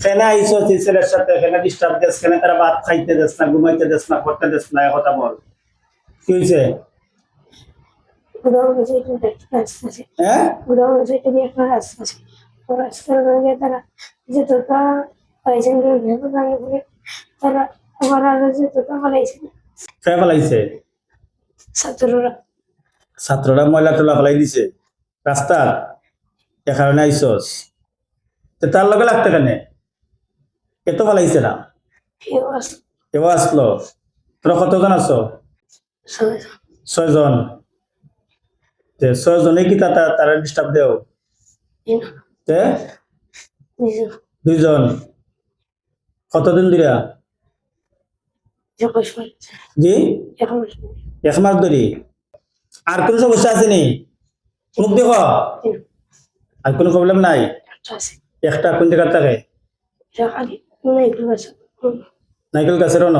ফেনা আইসো ছেলের সাথে ফেনা ডিস্টার্ব দেস কেন তারা ভাত খাইতে দেস না ঘুমাইতে দেস না করতে দেস না কথা বল কি হয়েছে হ্যাঁ কে ফেলাইছে ছাত্ররা ময়লা টলা ফেলাই দিছে রাস্তার এ কারণে আইসস তার লগে লাগতে কেন এত ফেলাইছে না কেউ আসলো তোরা কতজন আছো 6 জন 6 জনে কি তারা ডিস্টার্ব দেও তে 2 জন কতদিন দিরা জি 1 মাস ধরে আর কোন সমস্যা আছে নি মুখ দেখো আর কোনো প্রবলেম নাই একটা কোন জায়গা থাকে নাইকেল গাছের ন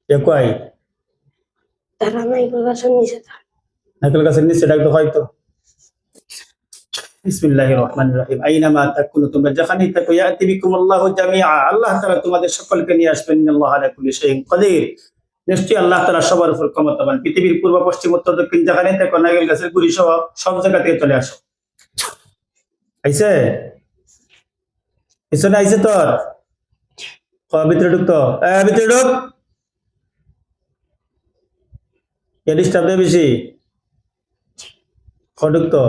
একই নাইকেল গাছের নিচে ডাকতে হয়তো বিসমিল্লাহির রহমানির রহিম আইনামা তাকুনু তোমরা যেখানেই থাকো ইয়াতি বিকুমুল্লাহু জামিআ আল্লাহ তাআলা তোমাদের সকলকে নিয়ে আসবেন ইন্নাল্লাহু আলা কুল্লি শাইইন কাদির নিশ্চয়ই আল্লাহ তাআলা সবার উপর ক্ষমতাবান পৃথিবীর পূর্ব পশ্চিম উত্তর দক্ষিণ যেখানেই থাকো নাইকেল গাছের গুড়ি সহ সব জায়গা থেকে চলে আসো আইছে পিছনে আইছে তোর ভিতরে ঢুকতো ভিতরে ঢুক ডিস্টার্ব দেয় বেশি ঢুকতো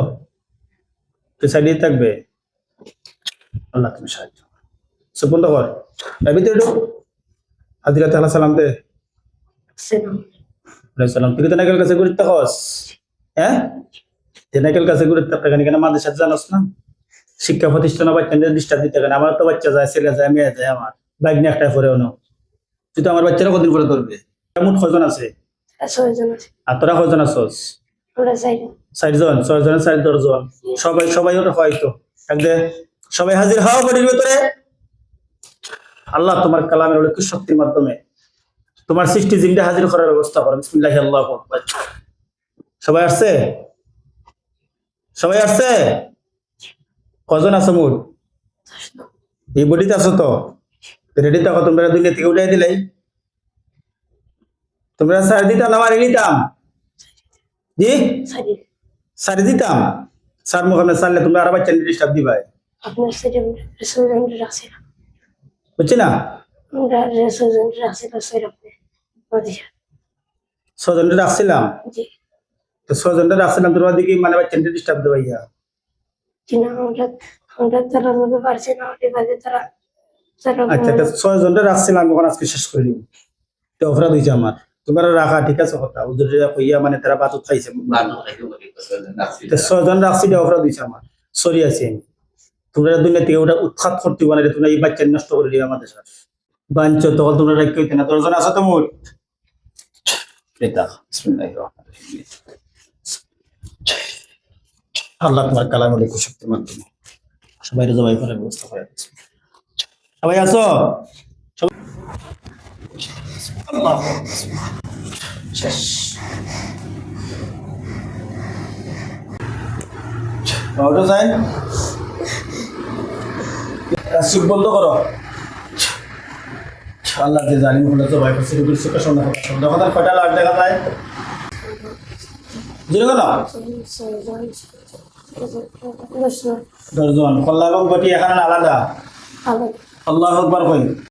সাইডে থাকবে আল্লাহ তুমি সাহায্য সব বন্ধ কর ভিতরে ঢুক হাজিরা তাআলা সালাম দে সালাম তুই তো নাইকেল কাছে গুরুত্ব হস হ্যাঁ নাইকেল কাছে গুরুত্ব কেন কেন মাদ্রাসা জানোস না শিক্ষা প্রতিষ্ঠানে বাচ্চাদের ডিস্টার্ব দিতে কেন আমার তো বাচ্চা যায় ছেলে যায় মেয়ে যায় আমার বাইক নিয়ে একটা পরেও না তুই তো আমার বাচ্চারা কদিন পরে ধরবে মোট 6 জন আছে আর তোরা কয়জন আছোস 4 জন 6 জনের 4 জন সবাই ওটা হয়তো সবাই হাজির হও বাড়ির ভেতরে আল্লাহ তোমার কালামের অলৌকিক শক্তির মাধ্যমে তোমার সৃষ্টি জিনটা হাজির করার ব্যবস্থা করো বিসমিল্লাহি আল্লাহু আকবার সবাই আসছে কজন আছো মোট এই বডিতে আছো তো রেডি থাকো তোমরা দুনিয়া থেকে উঠাই দিলাই তোমরা সারি দিতাম না মারি নিতাম জি সারি দিতাম স্যার মুখ আমরা সারলে তোমরা আর বাচ্চা ডিস্টার্ব দিবাই বুঝছি না 6 জনটা রাখছিলাম তো 6 জনটা রাখছিলাম তোমরা দিকে মানে বাচ্চা ডিস্টার্ব দেবাইয়া আচ্ছা 6 জনটা রাখছিলাম ওখানে আজকে শেষ করে দিব তো অপরাধ হয়েছে আমার তোমার রাখা ঠিক আছে কথা উদ্যোগীরা কইয়া মানে তারা বাতুত খাইছে 6 জন রাখছি এটা অপরাধ হয়েছে আমার সরি আছি আমি তোমরা দুনিয়া থেকে ওটা উৎখাত করতে মানে তোমরা এই বাচ্চা নষ্ট করে দিও আমাদের সাথে বাঞ্চ তখন তোমরা রাখতে হইতে না 10 জন আছো তো মোট বিসমিল্লাহির রহমানির রহিম আল্লাহ তোমার কালামের অলৌকিক শক্তির মাধ্যমে সবাই জবাই করার ব্যবস্থা করে দিয়েছে সবাই আছো আল্লাহ শেষ অটো সাইন রাসিক বন্ধ করো আল্লাহ যে জালিম হলো তো ভাই ফসিল গুলো সুখে সন্ধ্যা কথা কয়টা লাখ দেখা যায় জিরো কেন 10 জন কল্লা এবং গটি এখানে আলাদা আল্লাহু আকবার কই